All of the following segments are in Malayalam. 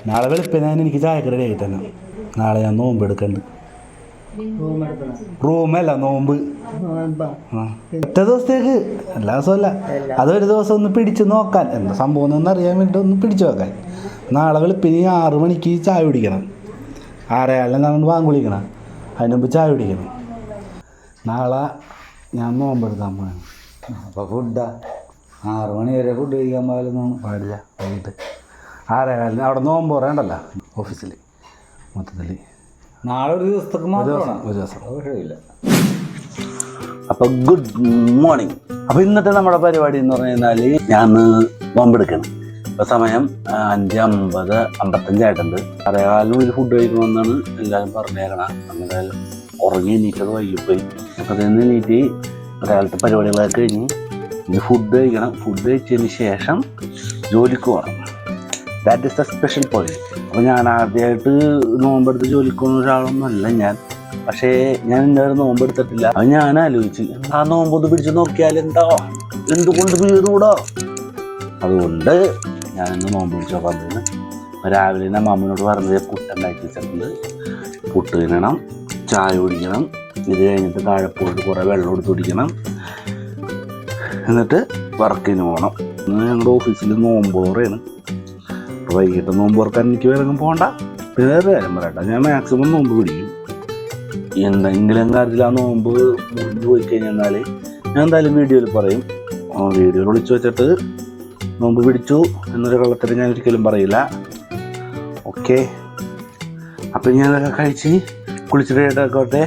നാളെ വെളുപ്പിന് എനിക്ക് ചായക്കട ആയി തന്നെ. നാളെ ഞാൻ നോമ്പ് എടുക്കണ്ട്. റൂമല്ല, നോമ്പ്. ഒറ്റ ദിവസത്തേക്ക്, എല്ലാ ദിവസവും അല്ല. അതൊരു ദിവസം ഒന്ന് പിടിച്ച് നോക്കാൻ, എന്താ സംഭവം എന്നറിയാൻ വേണ്ടി ഒന്ന് പിടിച്ചു നോക്കാൻ. നാളെ വെളുപ്പിന് 6 മണിക്ക് ചായ കുടിക്കണം. 6:15 നമ്മൾ വാങ്ങി വിളിക്കണം. അതിന് മുമ്പ് ചായ കുടിക്കണം. നാളെ ഞാൻ നോമ്പെടുക്കാൻ പോകണം. അപ്പോൾ ഫുഡാ 6 മണി വരെ ഫുഡ് കഴിക്കാൻ പോയാലൊന്നും പാടില്ല. വൈകിട്ട് 6:15 അവിടെ നോമ്പ് പറയണ്ടല്ലോ ഓഫീസിൽ. മൊത്തത്തിൽ നാളെ ഒരു ദിവസത്തേക്ക് മാത്രമാണ്. ഒരു ദിവസം കുഴപ്പമില്ല. അപ്പോൾ ഗുഡ് മോർണിംഗ്. അപ്പോൾ ഇന്നത്തെ നമ്മുടെ പരിപാടി എന്ന് പറഞ്ഞു കഴിഞ്ഞാൽ ഞാൻ നോമ്പെടുക്കണം. ഇപ്പോൾ സമയം 5:50-55 ആയിട്ടുണ്ട്. 6:15 ഫുഡ് കഴിക്കണമെന്നാണ് എല്ലാവരും പറഞ്ഞേക്കണം. അങ്ങനെ ഉറങ്ങി എണീറ്റത് വൈകിപ്പോയി. അപ്പോൾ അതിൽ നിന്ന് എണീറ്റ് ഒരാളത്തെ പരിപാടികളൊക്കെ കഴിഞ്ഞ് ഇനി ഫുഡ് കഴിക്കണം. ഫുഡ് കഴിച്ചതിന് ശേഷം ജോലിക്ക് പോകണം. That is the special point. അപ്പോൾ ഞാൻ ആദ്യമായിട്ട് നോമ്പെടുത്ത് ജോലിക്ക് പോകുന്ന ഒരാളൊന്നുമല്ല ഞാൻ. പക്ഷേ ഞാൻ ഇന്നൊരു നോമ്പെടുത്തിട്ടില്ല. അത് ഞാൻ ആലോചിച്ച് ആ നോമ്പൊന്ന് പിടിച്ച് നോക്കിയാൽ എന്താ, എന്തുകൊണ്ട് പിടിച്ചുകൂടോ. അതുകൊണ്ട് ഞാനിന്ന് നോമ്പ് പിടിച്ച് നോക്കാൻ പോകുന്നു. രാവിലെ തന്നെ മാമനോട് പറഞ്ഞത് പുട്ടുണ്ടാക്കി വെച്ചിട്ടുണ്ട്. പുട്ട് തിന്നണം, ചായ കുടിക്കണം. ഇത് കഴിഞ്ഞിട്ട് താഴെ പോയിട്ട് കുറേ വെള്ളം എടുത്ത് കുടിക്കണം. എന്നിട്ട് വർക്കിന് പോകണം. ഇന്ന് ഞങ്ങളുടെ ഓഫീസിൽ നോമ്പോറയാണ്. അപ്പോൾ വൈകിട്ട് നോമ്പ് തുറക്കാൻ എനിക്ക് വേറെ പോകണ്ട. വേറെ കാര്യം പറയട്ടെ, ഞാൻ മാക്സിമം നോമ്പ് പിടിക്കും. എന്തെങ്കിലും കാര്യത്തിൽ ആ നോമ്പ് മുറിഞ്ഞ് പോയി കഴിഞ്ഞാൽ ഞാൻ എന്തായാലും വീഡിയോയിൽ പറയും. വീഡിയോയിൽ വിളിച്ചു വെച്ചിട്ട് നോമ്പ് പിടിച്ചു എന്നൊരു കള്ളത്തിൽ ഞാൻ ഒരിക്കലും പറയില്ല. ഓക്കെ, അപ്പം ഞാനതൊക്കെ കഴിച്ച് കുളിച്ചിട്ട് ആയിക്കോട്ടെ.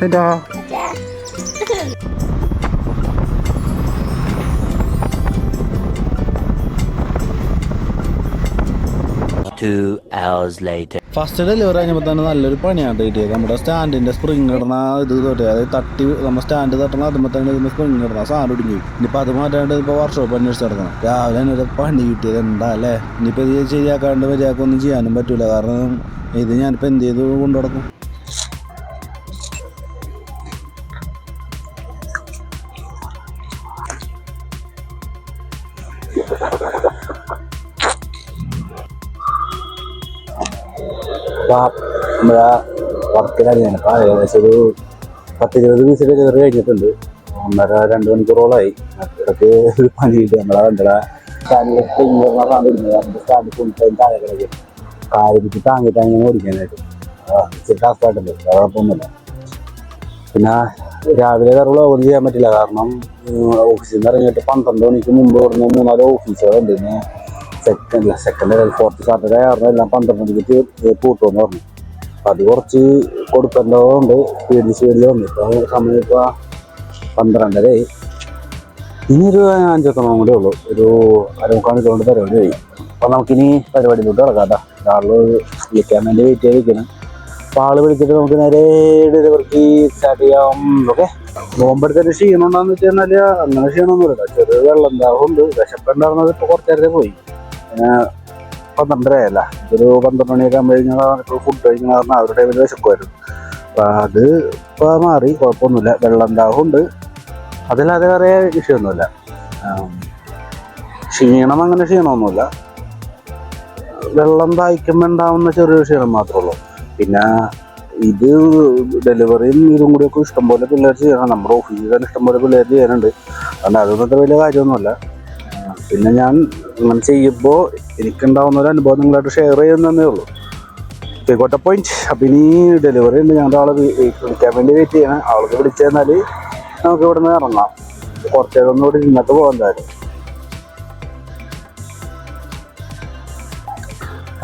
എന്താ 2 hours later. ഫസ്റ്റ് ഡെലിവറി കഴിഞ്ഞപ്പോൾ തന്നെ നല്ലൊരു പണിയാണ് കിട്ടിയത്. നമ്മുടെ സ്റ്റാൻഡിൻ്റെ സ്പ്രിങ് ഇടുന്ന ഇത് തൊട്ട്, അതായത് തട്ടി നമ്മൾ സ്റ്റാൻഡ് തട്ടണം. അതുമ്പോൾ തന്നെ ഇതിൻ്റെ സ്പ്രിങ് ഇടുന്ന സാധനം ഇടിഞ്ഞു. ഇനിയിപ്പോൾ അത് മാറ്റാണ്ട് ഇപ്പോൾ വർക്ക്ഷോപ്പ് അന്വേഷിച്ച് നടക്കണം. രാവിലെ തന്നെ ഒരു പണി കിട്ടിയത് എന്താ അല്ലേ. ഇനിയിപ്പോൾ ഇത് ശരിയാക്കാണ്ട് മര്യാദക്കൊന്നും ചെയ്യാനും പറ്റില്ല. കാരണം ഇത് ഞാനിപ്പോൾ എന്ത് ചെയ്ത് കൊണ്ടു നടക്കും. നമ്മുടെ വർക്കിനറിയാണ്. അപ്പോൾ ഏകദേശം ഒരു 10-20 പീസ് ഡെലിവറി കഴിഞ്ഞിട്ടുണ്ട്. 1.5-2 മണിക്കൂറോളമായി. ഇടയ്ക്ക് ഒരു പണിയിട്ട് നമ്മുടെ സ്റ്റാൻഡിൽ സ്റ്റാൻഡ് ഫുൾ ടൈം താഴെ കിടക്കും. കാര്യം താങ്ങി ഓടിക്കാനായിട്ട് ഇച്ചിരി ടാസ്ക്കായിട്ടുണ്ട്. കുഴപ്പമൊന്നുമില്ല. പിന്നെ രാവിലെ വേറെ വ്ളോഗ് ചെയ്യാൻ പറ്റില്ല. കാരണം ഓഫീസിൽ നിന്ന് ഇറങ്ങിയിട്ട് 12 മണിക്ക് മുമ്പ് ഇവിടുന്ന് 3-4 ഓഫീസുകളുണ്ട്. പിന്നെ സെക്കൻഡ് 4th സാറ്റർഡേ ആയിരുന്നു. എല്ലാം 12 മണിക്ക് പൂട്ടുമെന്ന് പറഞ്ഞു. അപ്പം അത് കുറച്ച് കൊടുക്കേണ്ടതുകൊണ്ട് സ്പീഡിൽ വന്നു. ഇപ്പോൾ സമയം ഇപ്പോൾ 12:30. ഇനിയൊരു 5-10 കൂടെ ഉള്ളൂ. ഒരു 1/4 മണിക്കൂറുകൊണ്ട് പരിപാടി കഴിയും. അപ്പോൾ നമുക്കിനി പരിപാടിയിലോട്ട് കിടക്കാം കേട്ടോ. ആള് വിളിക്കാൻ വേണ്ടി വെയിറ്റ് ചെയ്തിരിക്കണം. അപ്പോൾ ആള് വിളിച്ചിട്ട് നമുക്ക് നേരെ ഡെലിവറിക്ക് സ്റ്റാർട്ട് ചെയ്യാം. ഓക്കെ, നോമ്പെടുത്തിട്ട് ക്ഷീണമുണ്ടാന്ന് വെച്ച് കഴിഞ്ഞാൽ അങ്ങനെ ക്ഷീണമൊന്നുമില്ല. ചെറിയ വെള്ളം ദാഹമുണ്ട്. വിശപ്പുണ്ടായിരുന്നത് ഇപ്പോൾ കുറച്ച് നേരത്തെ പോയി. 12:30 ആയല്ല. ഒരു 12 മണിയൊക്കെ ആകുമ്പോൾ കഴിഞ്ഞാൽ ഫുഡ് കഴിക്കുന്ന കാരണം അവരുടെ ടൈമിൽ വിശക്കുമായിരുന്നു. അപ്പം അത് ഇപ്പോൾ മാറി, കുഴപ്പമൊന്നുമില്ല. വെള്ളം ദാഹമുണ്ട്, അതില്ലാതെ വേറെ വിഷയമൊന്നുമില്ല. ക്ഷീണം അങ്ങനെ ക്ഷീണമൊന്നുമില്ല. വെള്ളം ദാഹിക്കുമ്പോൾ ഉണ്ടാവുന്ന ചെറിയൊരു ക്ഷീണം മാത്രമേ ഉള്ളൂ. പിന്നെ ഇത് ഡെലിവറിയും ഇതും കൂടിയൊക്കെ ഇഷ്ടംപോലെ പിള്ളേർ ചെയ്യണം. നമ്മുടെ ഓഫീസിൽ തന്നെ ഇഷ്ടംപോലെ പിള്ളേർ ചെയ്യാനുണ്ട്. അതുകൊണ്ട് അതൊന്നും വലിയ കാര്യമൊന്നുമല്ല. പിന്നെ ഞാൻ അങ്ങനെ ചെയ്യുമ്പോൾ എനിക്കുണ്ടാവുന്ന ഒരു അനുഭവം നിങ്ങളായിട്ട് ഷെയർ ചെയ്യുന്നതേ ഉള്ളൂ. കേക്കോട്ടെ പോയിന്റ്. അപ്പം ഇനി ഡെലിവറി ഉണ്ട്. ഞങ്ങളുടെ ആളെ വിളിക്കാൻ വേണ്ടി വെയിറ്റ് ചെയ്യണം. ആൾക്ക് വിളിച്ചു കഴിഞ്ഞാൽ നമുക്ക് ഇവിടെ നിന്ന് ഇറങ്ങാം. കുറച്ച് നേരം ഒന്നും ഇവിടെ ഇരുന്നിട്ട് പോകാൻ എന്തായാലും.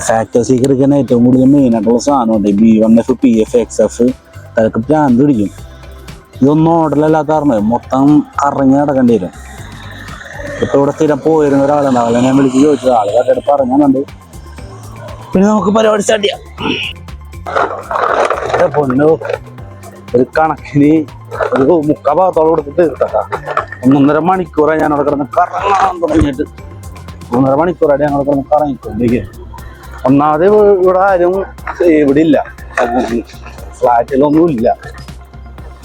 ഫാക്ടർ സീക്രട്ടിന് ഏറ്റവും കൂടുതൽ മെയിനായിട്ടുള്ള സാധനമുണ്ട്. B1F, PF, XF. തലക്ക് ഭ്രാന്ത് പിടിക്കും. ഇതൊന്നും ഓർഡറിലല്ലാത്ത കാരണം മൊത്തം കറങ്ങി നടക്കേണ്ടി വരും. ഇപ്പോൾ ഇവിടെ സ്ഥിരം പോയിരുന്ന ഒരാളുണ്ട്. ആളെ ഞാൻ വിളിച്ച് ചോദിച്ചത്. ആൾ കറക്റ്റായിട്ട് പറഞ്ഞുണ്ട്. പിന്നെ നമുക്ക് പരിപാടി സ്റ്റാർട്ട് ചെയ്യാം. പൊന്നു ഒരു കണക്കിന് ഒരു 3/4 ഭാഗത്തോളം കൊടുത്തിട്ട് തീർത്തട്ടാ. 1.5 മണിക്കൂറായി ഞാൻ അവിടെ കിടന്ന് കറങ്ങാൻ തുടങ്ങിയിട്ട്. 1.5 മണിക്കൂറായിട്ട് ഞങ്ങൾ കറങ്ങിക്കൊണ്ടിരിക്കുക. ഒന്നാമത് ഇവിടെ ആരും ഇവിടെ ഇല്ല, ഫ്ലാറ്റിലൊന്നും ഇല്ല.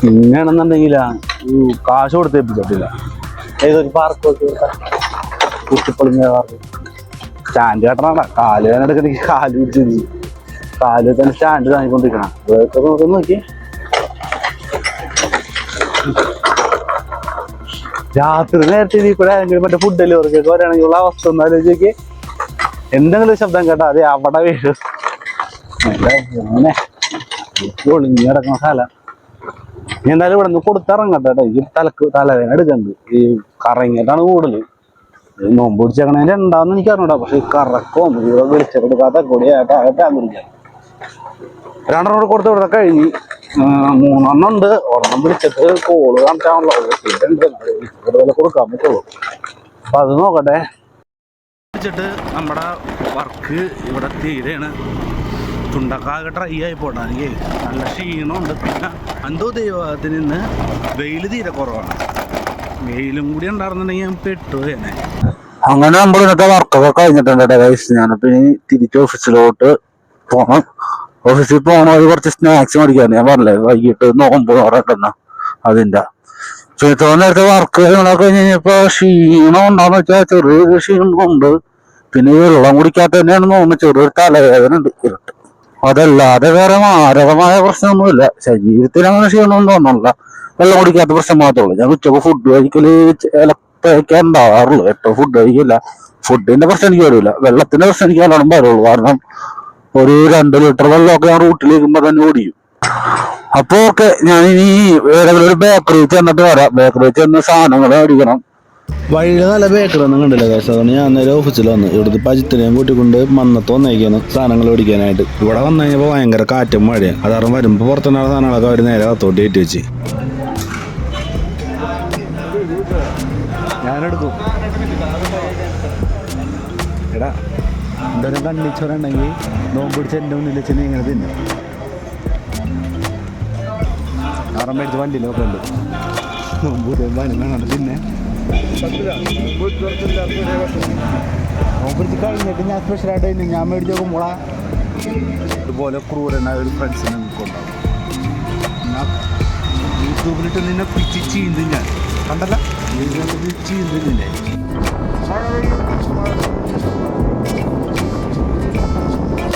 പിന്നെയാണെന്നുണ്ടെങ്കിൽ കാശ് കൊടുത്തേപ്പിട്ടില്ല. ഏതൊരു പാർക്ക് കുട്ടിപ്പൊളിഞ്ഞ പാർക്ക് സ്റ്റാൻഡ് കെട്ടണ കാല് വേദന എടുക്കണമെങ്കിൽ കാല് പിടിച്ച് കാല് തന്നെ സ്റ്റാൻഡ് താങ്ങിക്കൊണ്ടിരിക്കണം. ഇതൊക്കെ നോക്കി രാത്രി നേരത്തെ ഇതിൽ കൂടെ ആരെങ്കിലും മറ്റേ ഫുഡ് ഡെലിവറിക്കൊക്കെ വരികയാണെങ്കിൽ ഉള്ള അവസ്ഥ ഒന്നും ആലോചിക്ക്. എന്തെങ്കിലും ശബ്ദം കേട്ടാ അതെ അവിടെ വീഴും. അങ്ങനെ ഒളിഞ്ഞ് കിടക്കുന്ന സ്ഥലം. എന്തായാലും ഇവിടെ നിന്ന് കൊടുത്തിറങ്ങട്ടെ കേട്ടോ. ഈ തലവേദന എടുക്കണ്ട്. ഈ കറങ്ങിയിട്ടാണ് കൂടുതൽ. നോമ്പ് പിടിച്ചേക്കണേൻ്റെ ഉണ്ടാവുന്ന എനിക്ക് അറിഞ്ഞൂടാ. പക്ഷെ കറക്കവും ഇവിടെ വിളിച്ച കൊടുക്കാത്ത കൂടിയായിട്ട് ആകട്ടെ വിളിക്കാം. 2 കൂടെ കൊടുത്ത് ഇവിടെ കഴിഞ്ഞ് 3 ഉണ്ട്. ഒരെണ്ണം വിളിച്ചിട്ട് കോള് കാണിച്ചാണല്ലോ വിളിച്ചിട്ട് കൊടുക്കാൻ പറ്റുള്ളൂ. അപ്പൊ അത് നോക്കട്ടെ. വിളിച്ചിട്ട് നമ്മുടെ വർക്ക് ഇവിടെ തീരെയാണ്. തുണ്ടക്കാകെ ട്രൈ ആയി പോട്ടെ. എനിക്ക് നല്ല ക്ഷീണമുണ്ട്. പിന്നെ എന്തോ ദൈവത്തിന് ഇന്ന് വെയിൽ തീരെ കുറവാണ്. വെയിലും കൂടി ഉണ്ടായിരുന്നുണ്ടെങ്കിൽ ഞാൻ പെട്ടു തന്നെ. അങ്ങനെ നമ്മൾ ഇന്നത്തെ വർക്കൊക്കെ കഴിഞ്ഞിട്ടുണ്ട് ഗൈസ്. ഞാനിപ്പോ ഇനി തിരിച്ച് ഓഫീസിലോട്ട് പോകണം. ഓഫീസിൽ പോകണം. ഒരു കുറച്ച് സ്നാക്സ് മേടിക്കാൻ ഞാൻ പറഞ്ഞില്ലേ വൈകിട്ട് നോമ്പ് തുറക്കുന്ന അതിൻ്റെ. ഇത്ര നേരത്തെ വർക്ക് കാര്യങ്ങളൊക്കെ കഴിഞ്ഞ് കഴിഞ്ഞപ്പോൾ ക്ഷീണം ഉണ്ടാന്ന് വെച്ചാൽ ചെറിയൊരു ക്ഷീണമുണ്ട്. പിന്നെ വെള്ളം കുടിക്കാത്ത തന്നെയാണ് തോന്നുന്നത്. ചെറിയൊരു തലവേദന ഉണ്ട് ഇരുട്ട്. അതല്ലാതെ വേറെ മാരകമായ പ്രശ്നമൊന്നുമില്ല. ശരീരത്തിൽ അങ്ങനെ ക്ഷീണമൊന്നും തോന്നണില്ല. വെള്ളം കുടിക്കാത്ത പ്രശ്നം മാത്രമേ ഉള്ളൂ. ഞാൻ ഉച്ചക്ക് ഫുഡ് കഴിക്കല് ഇലപ്പൊക്കെ ഉണ്ടാവാറുള്ളൂ. എപ്പോഴും ഫുഡ് കഴിക്കില്ല. ഫുഡിന്റെ പ്രശ്നം എനിക്ക് വരില്ല. വെള്ളത്തിന്റെ പ്രശ്നം എനിക്ക് നല്ലോണം വരുള്ളൂ. കാരണം ഒരു 2 ലിറ്റർ വെള്ളമൊക്കെ ഞാൻ റൂട്ടിലേക്കുമ്പോ തന്നെ ഓടിക്കും. അപ്പൊ ഓക്കെ, ഞാനിനി ഏതെങ്കിലും ഒരു ബേക്കറി ചെന്നിട്ട് വരാം. ബേക്കറി ചെന്ന് സാധനങ്ങൾ മേടിക്കണം. വഴിയിൽ നല്ല ബേക്കറി ഒന്നും കണ്ടില്ല കാശ്. അതുകൊണ്ട് ഞാൻ നേരെ ഓഫീസിൽ വന്നു. ഇവിടുത്തെ പജിത്തിനെയും കൂട്ടിക്കൊണ്ട് മന്നത്ത് വന്നേക്കാണ് സാധനങ്ങൾ മേടിക്കാനായിട്ട്. ഇവിടെ വന്നു കഴിഞ്ഞപ്പോൾ ഭയങ്കര കാറ്റും മഴയാണ്. അതാറും വരുമ്പോൾ പുറത്തുനിന്നുള്ള സാധനങ്ങളൊക്കെ അവർ നേരെ അകത്തോട്ട് കയറ്റി വെച്ച് ഞാനെടുക്കും. എടാ എന്തായാലും കണ്ണിച്ചോറുണ്ടെങ്കിൽ നോമ്പ് പിടിച്ച് എൻ്റെ മുന്നിൽ വെച്ച് നീ ഇങ്ങനെ തിന്നു. ആറം മേടിച്ച് വണ്ടിയിലൊക്കെ ഉണ്ട്. നോമ്പ് കാണാണ്ട് പിന്നെ നോമ്പ് പിടിച്ച് കഴിഞ്ഞിട്ട് ഞാൻ സ്പെഷ്യലായിട്ട് തന്നെ ഞാൻ മേടിച്ച് നോക്കുമ്പോളാ ഇതുപോലെ ക്രൂരനായ ഒരു ഫ്രണ്ട്സിനെ നിൽക്കുന്നുണ്ടാവും. ഞാൻ യൂട്യൂബിലിട്ട് നിന്നെ പിച്ച് ചീന്തും ഞാൻ കണ്ടല്ല ചീന്തുന്നില്ലേ.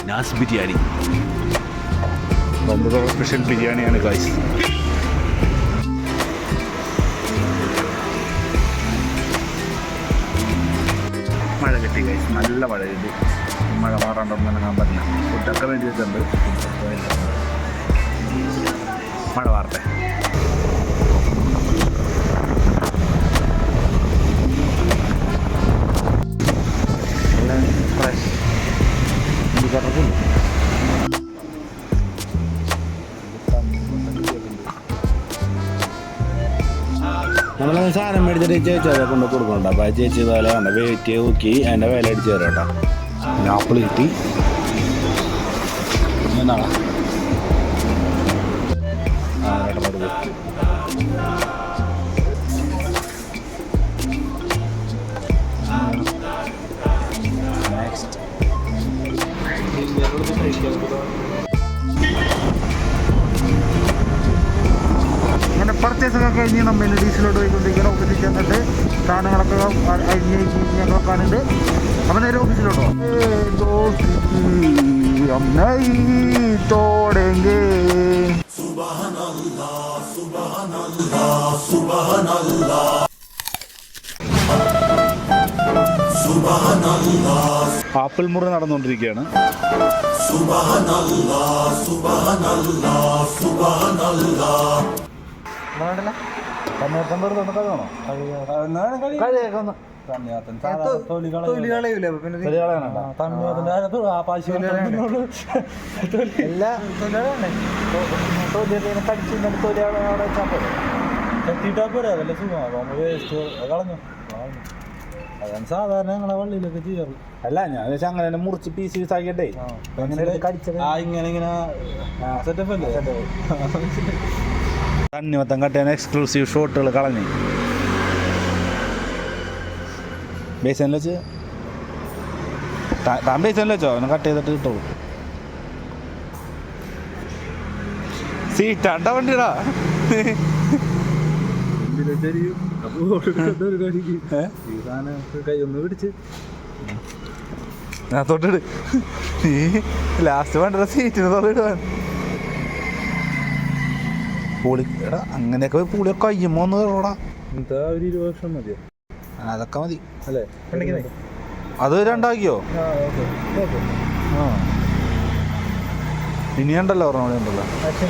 നാസ് ബിരിയാണി സ്പെഷ്യൽ ബിരിയാണിയാണ് ഗൈസ്. മഴ കിട്ടി ഗൈസ്, നല്ല മഴ കിട്ടി. മഴ മാറാണ്ടൊന്നും ഞാൻ പറ്റില്ല. ഫുഡൊക്കെ വേണ്ടി വെച്ചിട്ടുണ്ട്. മഴ മാറട്ടെ. ഫ്രഷ് നമ്മളൊന്ന് സാധനം മേടിച്ചിട്ട് ചേച്ചി അതെ കൊണ്ട് കൊടുക്കണ്ട. അപ്പം ആ ചേച്ചി വില കണ്ട വെയിറ്റ് നോക്കി അതിൻ്റെ വില അടിച്ച് തരാം കേട്ടോ. ആപ്പിൾ കിട്ടി. എന്നാണ് അങ്ങനെ പർച്ചേസൊക്കെ കഴിഞ്ഞ് നമ്മൾ ഡീസിലോട്ട് പോയിക്കൊണ്ടിരിക്കുകയാണ്. ഓഫീസിൽ ചെന്നിട്ട് സാധനങ്ങളൊക്കെ അരിഞ്ഞ് ഞങ്ങൾ വെക്കാനുണ്ട്. അപ്പം നേരെ ഓഫീസിലോട്ടോ തോടെങ്കിൽ ആപ്പിൾ മുറി നടന്നുകൊണ്ടിരിക്കുകയാണ്. അതാണ് സാധാരണ ഞങ്ങളെ വള്ളിയിലൊക്കെ ചെയ്യാറ്. അല്ല ഞാൻ അങ്ങനെ തന്നെ മുറിച്ച് പീസ് ആക്കിയിട്ടേ ഇങ്ങനെ സെറ്റപ്പ് അല്ലേ. തണ്ണിമത്തം കട്ടിയാണ് എക്സ്ക്ലൂസീവ് ഷോട്ടുകൾ കളഞ്ഞ് ബേസിനിൽ വെച്ച് താൻ പൈസ അല്ലേ വെച്ചോ അവനെ കട്ട് ചെയ്തിട്ട് കിട്ടുള്ളൂ. സീറ്റാണ്ട വണ്ടിടാ. തൊട്ടിട് നീ ലാസ്റ്റ് വണ്ടിയുടെ സീറ്റിന് തൊട്ടിടുവാൻ പുളി എടാ അങ്ങനെയൊക്കെ പുളിയൊക്കെ കയ്യുമ്പോ ഒന്ന് കയറോടാ. എന്താ ഒരു 20 വർഷം മതിയോ? അതൊക്കെ മതി അല്ലേ? അത് രണ്ടാക്കിയോ? ആ ഇനിയുണ്ടല്ലോ ഓർമ്മ ഉണ്ടല്ലോ.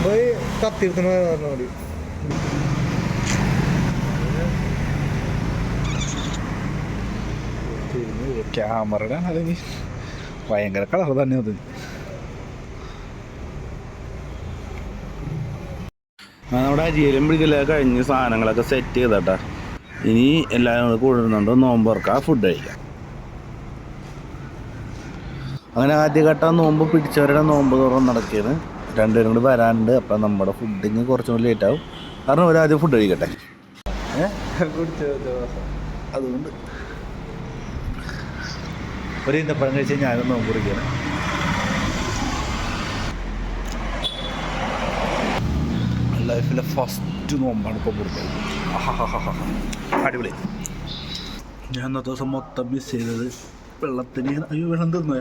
പോയി കത്തിരുത്തണ മതി. ക്യാമറയുടെ അല്ലെങ്കിൽ ഭയങ്കര കളർ തന്നെ അത്. നമ്മുടെ അരിയലും പിടിക്കലൊക്കെ കഴിഞ്ഞ് സാധനങ്ങളൊക്കെ സെറ്റ് ചെയ്തട്ടാ. ഇനി എല്ലാവരും കൂടെ കൂടുന്നുണ്ടോ നോമ്പ് തുറക്കാം, ഫുഡ് കഴിക്കാം. അങ്ങനെ ആദ്യഘട്ടം നോമ്പ് പിടിച്ചവരുടെ നോമ്പ് തുറന്ന് നടക്കിയത്. രണ്ടുപേരും കൂടി വരാനുണ്ട്. അപ്പം നമ്മുടെ ഫുഡിങ് കുറച്ചും കൂടി ലേറ്റ് ആവും. കാരണം ഒരാദ്യം ഫുഡ് കഴിക്കട്ടെ. അതുകൊണ്ട് ഒരു ഈന്തപ്പഴം കഴിച്ച് ഞാനും നോമ്പ് കുറിക്കുകയാണ്. ലൈഫിലെ ഫസ്റ്റ് നോമ്പാണ് ഇപ്പം കൊടുക്കുന്നത്. അടിപൊളി. ഞാൻ ഇന്നത്തെ ദിവസം മൊത്തം മിസ് ചെയ്തത് വെള്ളത്തിന്. അയ്യോ വെള്ളം തിന്നോ?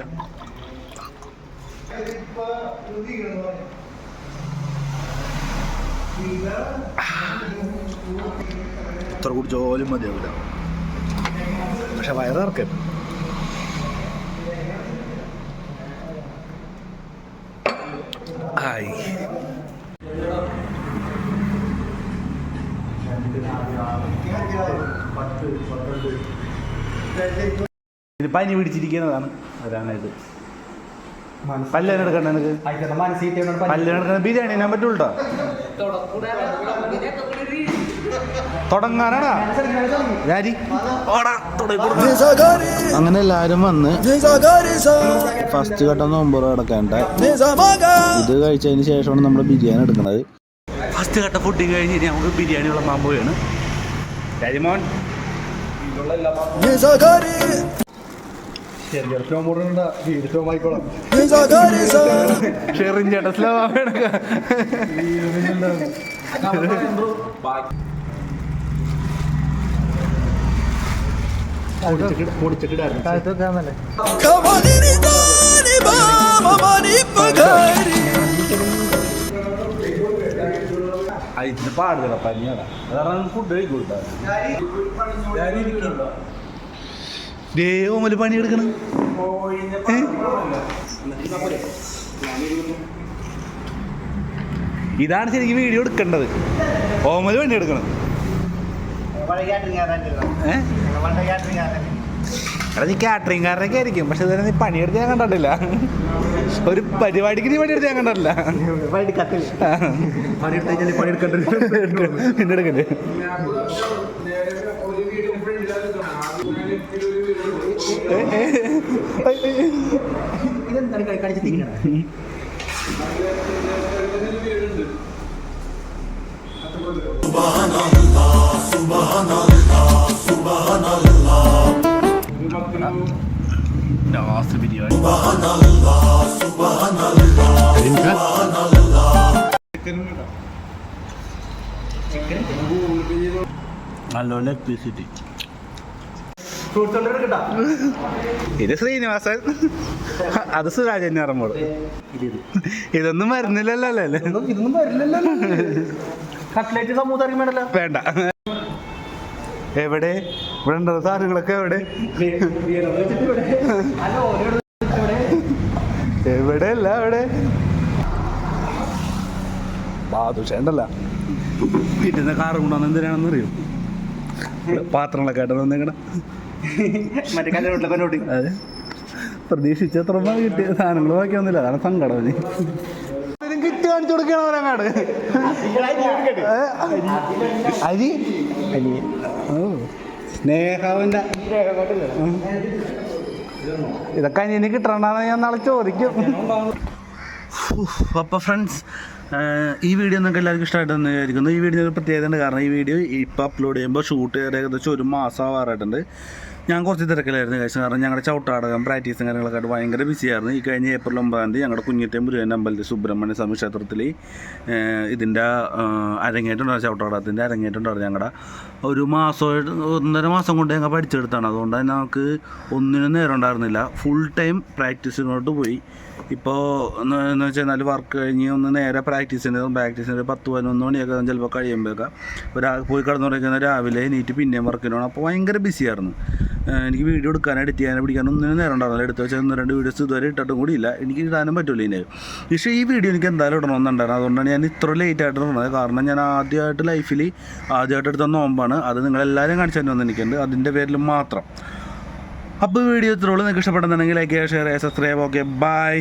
ഇത്ര കുടിച്ചോലും മതിയാവില്ല. പക്ഷെ വയറിറക്കാം. ആയി ഇത് പനി പിടിച്ചിരിക്കുന്നതാണ് വരാനായിട്ട്. പല്ലിനെടുക്കണ്ട എനിക്ക് പല്ലിനെടുക്കണ ബിരിയാണി ഞാൻ പറ്റൂട്ടോ. തുടങ്ങാനാടാ അങ്ങനെ എല്ലാവരും വന്ന് ഫസ്റ്റ് ഘട്ടം നോമ്പ് കിടക്കേണ്ട. ഇത് കഴിച്ചതിന് ശേഷമാണ് നമ്മൾ ബിരിയാണി എടുക്കുന്നത്. ഫസ്റ്റ് ഘട്ടം ഫുഡ് കഴിഞ്ഞ് നമുക്ക് ബിരിയാണി വിളമ്പാൻ പോവുകയാണ്. കരിമോൻ ഷെറിൻ ചേട്ടാ സ്ലോ അതിന് പാടില്ല പനിയാടാ. അതാണ് ഫുഡ് കഴിക്കൂട്ടാ. ഓമല് പണിയെടുക്കണം. ഇതാണ് ശരിക്കും വീഡിയോ എടുക്കേണ്ടത്. ഓമല് പണിയെടുക്കണം. എടാ നീ കാറ്ററിംഗുകാരനൊക്കെ ആയിരിക്കും, പക്ഷെ ഇതുവരെ നീ പണിയെടുത്ത് ഞാൻ കണ്ടിട്ടില്ല. ഒരു പരിപാടിക്ക് നീ പണിയെടുത്ത് ഞാൻ കണ്ടിട്ടില്ല. പിന്നെ എടുക്കണ്ടേ? നല്ലോണം എപ്പിസിറ്റി. ഇത് ശ്രീനിവാസൻ, അത് സുരാജ് അറിയുമ്പോൾ ഇതൊന്നും വരുന്നില്ലല്ലോ അല്ലേ? ഇതൊന്നും വരില്ലല്ലോ. കട്ട്ലേറ്റ് സമൂസ അറിയുമ്പോഴല്ലോ വേണ്ട. എവിടെ ഇവിടെ ഉണ്ടോ സാധനങ്ങളൊക്കെ? എവിടെ എവിടെ അല്ല എവിടെ ബാദുഷ ഉണ്ടല്ല. വീട്ടിൽ കാറും കൊണ്ടുവന്ന് എന്തിനാണെന്ന് അറിയും. പാത്രങ്ങളൊക്കെ ആയിട്ട് വന്നേക്കണ മറ്റേ കല്ലോട്ടി. അതെ, പ്രതീക്ഷിച്ചത്ര കിട്ടിയ സാധനങ്ങൾ നോക്കിയൊന്നുമില്ല. അതാണ് സങ്കടം. കിറ്റ് കാണിച്ചു കൊടുക്കണം അവരങ്ങാട്. അരി ഓ സ്നേഹാവിൻ്റെ ഇതൊക്കെ അനിയന് കിട്ടണ്ടെന്ന് ഞാൻ നാളെ ചോദിക്കും. അപ്പോൾ ഫ്രണ്ട്സ്, ഈ വീഡിയോ നിങ്ങൾക്ക് എല്ലാവർക്കും ഇഷ്ടമായിട്ടെന്ന് വിചാരിക്കുന്നു. ഈ വീഡിയോ പ്രത്യേകത ഉണ്ട്. കാരണം ഈ വീഡിയോ ഇപ്പോൾ അപ്ലോഡ് ചെയ്യുമ്പോൾ ഷൂട്ട് ചെയ്ത് ഏകദേശം 1 മാസം ആവാറായിട്ടുണ്ട്. ഞാൻ കുറച്ച് തിരക്കിലായിരുന്നു കഴിച്ചു. കാരണം ഞങ്ങളുടെ ചവിട്ടാടകം പ്രാക്ടീസും കാര്യങ്ങളൊക്കെ ആയിട്ട് ഭയങ്കര ബിസിയായിരുന്നു. ഈ കഴിഞ്ഞ ഏപ്രിൽ 9 ഞങ്ങളുടെ കുഞ്ഞിത്തെ മുരുകൻ അമ്പലത്തിൽ സുബ്രഹ്മണ്യ സ്വാമി ക്ഷേത്രത്തിൽ ഇതിൻ്റെ അരങ്ങേറ്റുണ്ടായിരുന്നു. ചവിട്ടാടകത്തിൻ്റെ അരങ്ങേറ്റുണ്ടായിരുന്നു. ഞങ്ങളുടെ ഒരു മാസമായിട്ട് 1.5 മാസം കൊണ്ട് ഞങ്ങൾ പഠിച്ചെടുത്താണ്. അതുകൊണ്ട് തന്നെ നമുക്ക് ഒന്നിനും നേരം ഉണ്ടായിരുന്നില്ല. ഫുൾ ടൈം പ്രാക്ടീസിനോട്ട് പോയി. ഇപ്പോൾ എന്ന് വെച്ചാൽ വർക്ക് കഴിഞ്ഞ് ഒന്ന് നേരെ പ്രാക്ടീസിന് 10-11 മണിയൊക്കെ ചിലപ്പോൾ കഴിയുമ്പോഴൊക്കെ പോയി കിടന്നുറങ്ങിക്കുന്ന രാവിലെ എണീറ്റ് പിന്നെയും വർക്കിനാണ്. അപ്പോൾ ഭയങ്കര ബിസിയായിരുന്നു. എനിക്ക് വീഡിയോ എടുക്കാൻ എഡിറ്റ് ചെയ്യാനും പിടിക്കാനും ഒന്നിനും നേരം ഉണ്ടായിരുന്നില്ല. എടുത്ത് വെച്ചാൽ 1-2 വീഡിയോസ് ഇതുവരെ ഇട്ടിട്ടും കൂടിയില്ല. എനിക്ക് ഇടാനും പറ്റില്ല ഇതിന്. പക്ഷേ ഈ വീഡിയോ എനിക്ക് എന്തായാലും ഇടണമെന്നുണ്ടായിരുന്നു. അതുകൊണ്ടാണ് ഞാൻ ഇത്ര ലേറ്റായിട്ട് ഇടുന്നത്. കാരണം ഞാൻ ആദ്യമായിട്ട് ലൈഫിൽ എടുത്ത നോമ്പാണ്. അത് നിങ്ങളെല്ലാവരും കാണിച്ചു തന്നെ വന്നിരിക്കുന്നുണ്ട്. അതിൻ്റെ പേരിൽ മാത്രം. അപ്പോൾ വീഡിയോ ഇത്രയുള്ളൂ. നിങ്ങൾക്ക് ഇഷ്ടപ്പെടുന്നുണ്ടെങ്കിൽ ലൈക്ക് ചെയ്യുക, ഷെയർ ചെയ്യുക, സബ്സ്ക്രൈബ്. Okay, by.